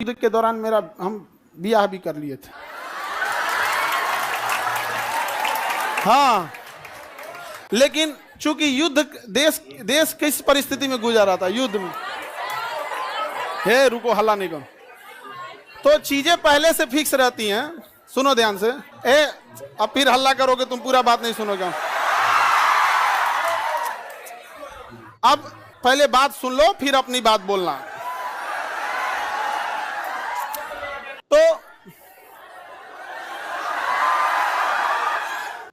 युद्ध के दौरान हम ब्याह भी कर लिए थे। हाँ, लेकिन चूंकि युद्ध देश किस परिस्थिति में गुजरा था, युद्ध में। हे रुको, हल्ला नहीं करो। तो चीजें पहले से फिक्स रहती हैं। सुनो ध्यान से। अब फिर हल्ला करोगे तुम, पूरा बात नहीं सुनोगे। अब पहले बात सुन लो, फिर अपनी बात बोलना। तो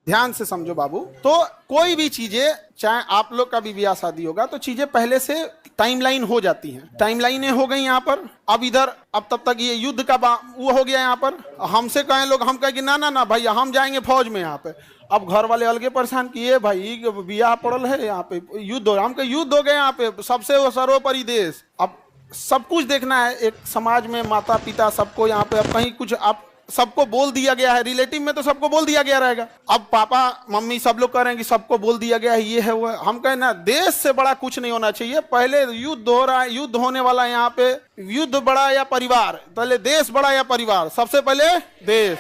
ध्यान से समझो बाबू। तो कोई भी चीजें, चाहे आप लोग का भी ब्याह शादी होगा, तो चीजें पहले से टाइमलाइन हो जाती हैं। टाइमलाइनें हो गई यहाँ पर। अब इधर, अब तब तक ये युद्ध का वो हो गया यहाँ पर। हमसे कहें लोग, हम कहें कि ना ना ना भाई, हम जाएंगे फौज में यहाँ पे। अब घर वाले अलगे परेशान किए, भाई ब्याह पड़ल है यहाँ पे, युद्ध हो, हम कहे युद्ध हो गए यहाँ पे, सबसे सर्वोपरि देश। अब सब कुछ देखना है, एक समाज में माता पिता सबको यहाँ पे, अब कहीं कुछ आप सबको बोल दिया गया है, रिलेटिव में तो सबको बोल दिया गया रहेगा। अब पापा मम्मी सब लोग कह रहे हैं कि सबको बोल दिया गया है, ये है वो है। हम कहें ना, देश से बड़ा कुछ नहीं होना चाहिए। पहले युद्ध हो रहा है, युद्ध होने वाला है यहाँ पे। युद्ध बड़ा या परिवार, पहले देश बड़ा या परिवार, सबसे पहले देश।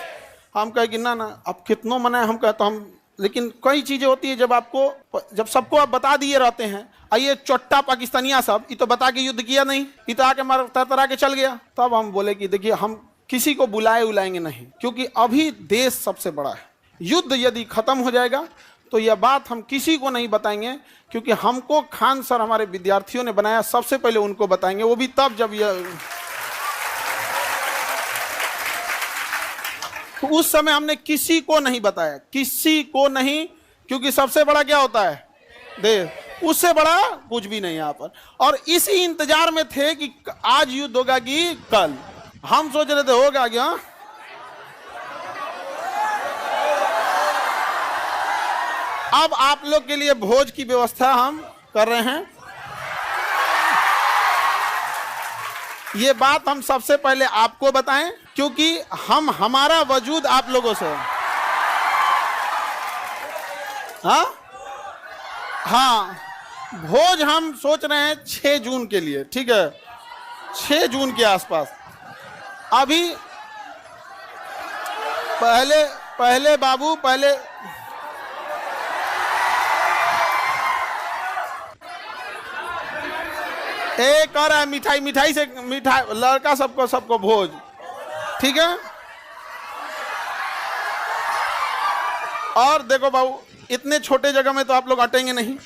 हम कहे कि ना ना, अब कितनों मना है, हम कहते हम। लेकिन कई चीजें होती है जब सबको आप बता दिए रहते हैं। आइए चोट्टा पाकिस्तानिया सब, ये तो बता के युद्ध किया नहीं, पिता के मार तरतरा के चल गया। तब हम बोले कि देखिए, हम किसी को बुलाएंगे नहीं, क्योंकि अभी देश सबसे बड़ा है। युद्ध यदि खत्म हो जाएगा तो यह बात हम किसी को नहीं बताएंगे, क्योंकि हमको खान सर हमारे विद्यार्थियों ने बनाया, सबसे पहले उनको बताएंगे, वो भी तब जब यह। तो उस समय हमने किसी को नहीं बताया, किसी को नहीं, क्योंकि सबसे बड़ा क्या होता है, देश। उससे बड़ा कुछ भी नहीं यहाँ पर। और इसी इंतजार में थे कि आज युद्ध होगा कि कल। हम सोच रहे थे होगा क्या। अब आप लोग के लिए भोज की व्यवस्था हम कर रहे हैं। ये बात हम सबसे पहले आपको बताएं, क्योंकि हमारा वजूद आप लोगों से। हाँ, भोज हम सोच रहे हैं 6 जून के लिए, ठीक है, 6 जून के आसपास। अभी पहले बाबू, पहले एक और है मिठाई से, लड़का सबको भोज, ठीक है। और देखो बाबू, इतने छोटे जगह में तो आप लोग अटेंगे नहीं।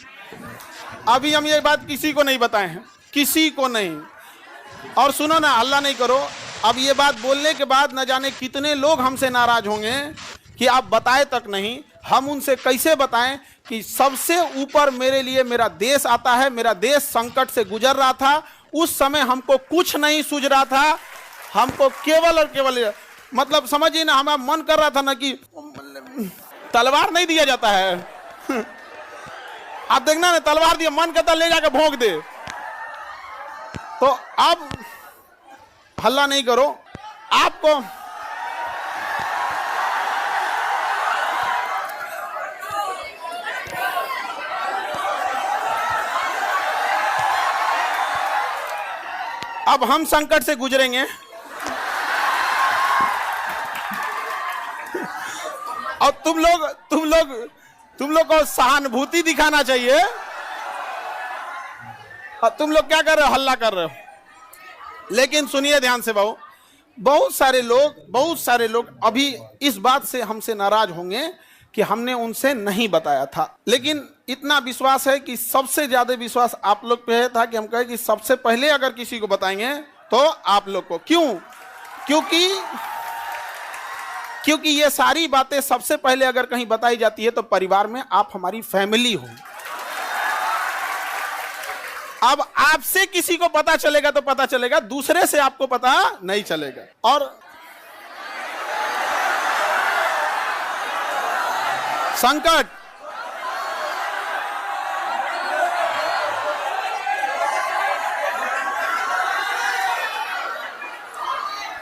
अभी हम ये बात किसी को नहीं बताए हैं, किसी को नहीं। और सुनो ना, हल्ला नहीं करो। अब ये बात बोलने के बाद न जाने कितने लोग हमसे नाराज होंगे कि आप बताए तक नहीं। हम उनसे कैसे बताएं कि सबसे ऊपर मेरे लिए मेरा देश आता है। मेरा देश संकट से गुजर रहा था, उस समय हमको कुछ नहीं सूझ रहा था। हमको केवल और केवल, मतलब समझिए ना, हमारा मन कर रहा था ना कि तलवार नहीं दिया जाता है। आप देखना ना, तलवार दिया, मन करता ले जाकर भोंक दे। तो अब हल्ला नहीं करो। आपको अब हम संकट से गुजरेंगे और तुम लोग को सहानुभूति दिखाना चाहिए। और तुम लोग क्या कर रहे हो, हल्ला कर रहे हो। लेकिन सुनिए ध्यान से बाबू, बहुत सारे लोग अभी इस बात से हमसे नाराज होंगे कि हमने उनसे नहीं बताया था। लेकिन इतना विश्वास है कि सबसे ज्यादा विश्वास आप लोग पे था कि हम कहें कि सबसे पहले अगर किसी को बताएंगे तो आप लोग को। क्यों? क्योंकि ये सारी बातें सबसे पहले अगर कहीं बताई जाती है तो परिवार में आप हमारी फैमिली हो। अब आपसे किसी को पता चलेगा तो पता चलेगा, दूसरे से आपको पता नहीं चलेगा। और संकट,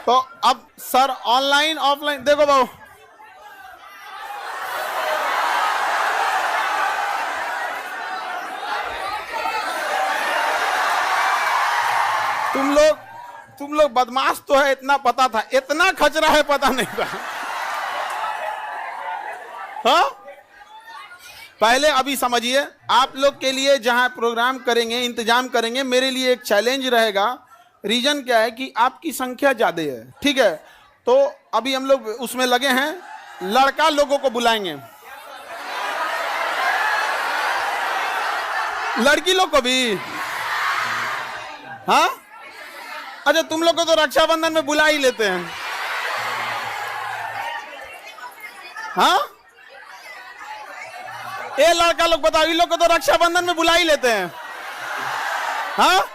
तो अब सर ऑनलाइन ऑफलाइन देखो बाबू, तुम लोग बदमाश तो है, इतना पता था, इतना खचरा है पता नहीं था। हाँ, पहले अभी समझिए, आप लोग के लिए जहां प्रोग्राम करेंगे, इंतजाम करेंगे, मेरे लिए एक चैलेंज रहेगा। रीजन क्या है कि आपकी संख्या ज्यादा है, ठीक है? तो अभी हम लोग उसमें लगे हैं, लड़का लोगों को बुलाएंगे, लड़की लोग को भी। हाँ, अच्छा, तुम लोग को तो रक्षाबंधन में बुला ही लेते हैं। हाँ, ये लड़का लोग बताओ, इन लोग को तो रक्षाबंधन में बुला ही लेते हैं। हाँ,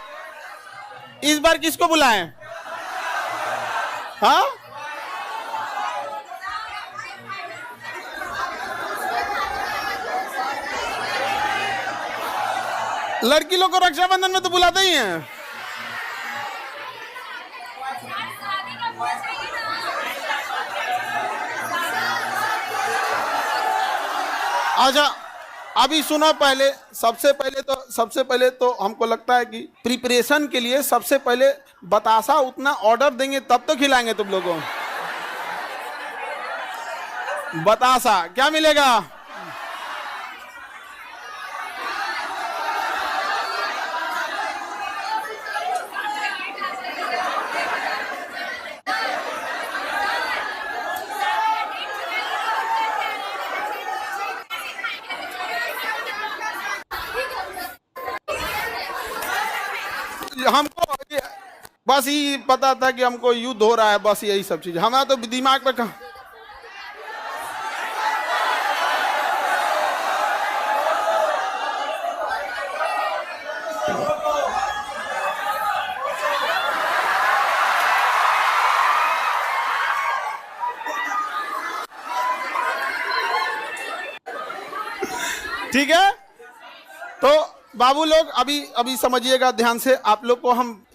इस बार किसको बुलाएं? हाँ, लड़की लोग को रक्षाबंधन में तो बुलाते ही हैं। अच्छा, अभी सुनो, पहले सबसे पहले तो हमको लगता है कि प्रिपरेशन के लिए सबसे पहले बतासा उतना ऑर्डर देंगे तब तो खिलाएंगे तुम लोगों को। बतासा क्या मिलेगा? हमको बस ये पता था कि हमको युद्ध हो रहा है, बस यही सब चीज हमारा तो दिमाग में कहा। ठीक है, तो बाबू लोग अभी समझिएगा ध्यान से। आप लोग को हम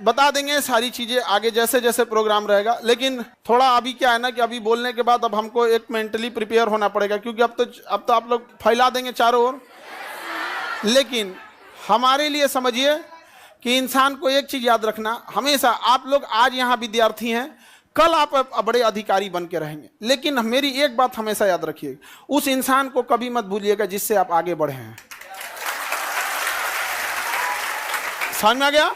बता देंगे सारी चीजें आगे जैसे जैसे प्रोग्राम रहेगा, लेकिन थोड़ा अभी क्या है ना कि अभी बोलने के बाद अब हमको एक मेंटली प्रिपेयर होना पड़ेगा, क्योंकि अब तो आप लोग फैला देंगे चारों ओर। लेकिन हमारे लिए समझिए कि इंसान को एक चीज याद रखना हमेशा, आप लोग आज यहाँ विद्यार्थी हैं, कल आप बड़े अधिकारी बन के रहेंगे। लेकिन मेरी एक बात हमेशा याद रखिए, उस इंसान को कभी मत भूलिएगा जिससे आप आगे बढ़े हैं। समझ में आ गया?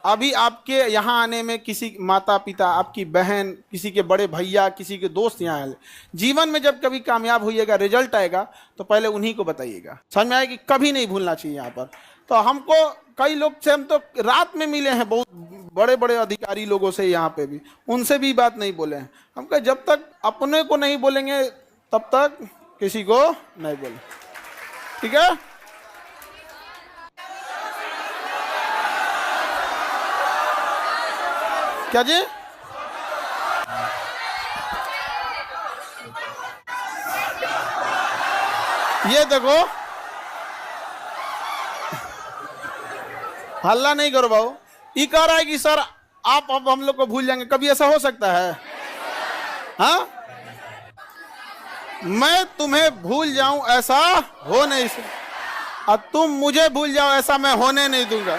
अभी आपके यहाँ आने में किसी माता पिता, आपकी बहन, किसी के बड़े भैया, किसी के दोस्त यहाँ आए, जीवन में जब कभी कामयाब होइएगा, रिजल्ट आएगा, तो पहले उन्हीं को बताइएगा। समझ में आएगी? कभी नहीं भूलना चाहिए यहाँ पर। तो हमको कई लोग से हम तो रात में मिले हैं, बहुत बड़े बड़े अधिकारी लोगों से यहाँ पे भी, उनसे भी बात नहीं बोले हैं। हम कहे जब तक अपने को नहीं बोलेंगे तब तक किसी को नहीं बोले, ठीक है? क्या जी? ये देखो, हल्ला नहीं करो बाबू। ये कह रहा है कि सर आप अब हम लोग को भूल जाएंगे, कभी ऐसा हो सकता है? हाँ, मैं तुम्हें भूल जाऊं ऐसा हो नहीं सकता, और तुम मुझे भूल जाओ ऐसा मैं होने नहीं दूंगा।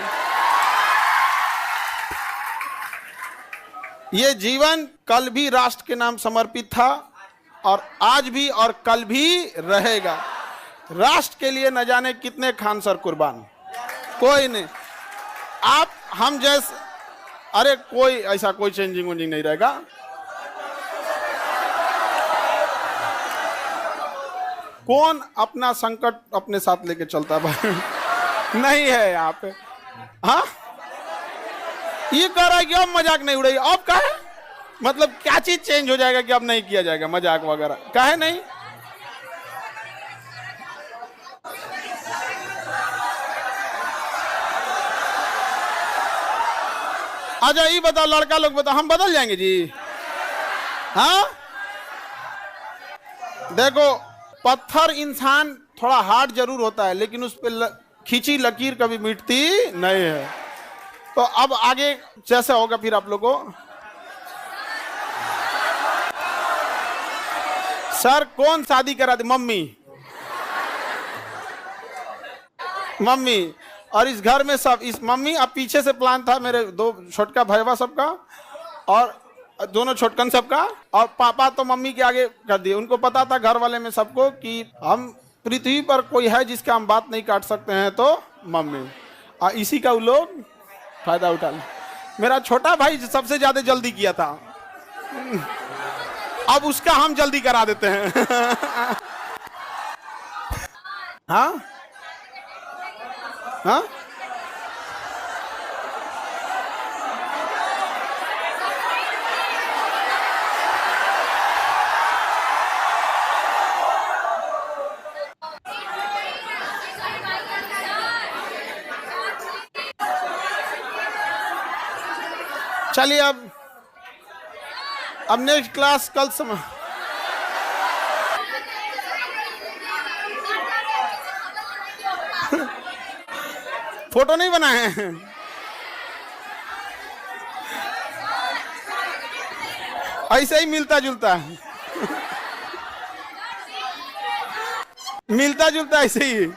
ये जीवन कल भी राष्ट्र के नाम समर्पित था, और आज भी और कल भी रहेगा। राष्ट्र के लिए न जाने कितने खान सर कुर्बान, कोई नहीं। आप हम जैसे, अरे कोई ऐसा कोई चेंजिंग वेंजिंग नहीं रहेगा। कौन अपना संकट अपने साथ लेके चलता है? नहीं है यहाँ पे। हाँ, ये कह रहा है कि अब मजाक नहीं उड़ेगी। अब कहे मतलब क्या चीज चेंज हो जाएगा कि अब नहीं किया जाएगा मजाक वगैरह? कहे नहीं। अच्छा ये बताओ, लड़का लोग बताओ, हम बदल जाएंगे जी? हाँ, देखो, पत्थर इंसान थोड़ा हार्ड जरूर होता है, लेकिन उस पर खींची लकीर कभी मिटती नहीं है। तो अब आगे जैसे होगा फिर आप लोगों को। सर कौन शादी करा दे? मम्मी। मम्मी, और इस घर में सब, इस मम्मी, अब पीछे से प्लान था मेरे दो छोटका भैया सबका और दोनों छोटकन सबका, और पापा तो मम्मी के आगे कर दिए। उनको पता था घर वाले में सबको कि हम पृथ्वी पर कोई है जिसका हम बात नहीं काट सकते हैं तो मम्मी, और इसी का वो लोग फायदा उठा लें। मेरा छोटा भाई सबसे ज्यादा जल्दी किया था, अब उसका हम जल्दी करा देते हैं। हाँ हाँ, चलिए अब नेक्स्ट क्लास कल समय। फोटो नहीं बनाए हैं, ऐसे ही मिलता जुलता है, मिलता जुलता ऐसे ही।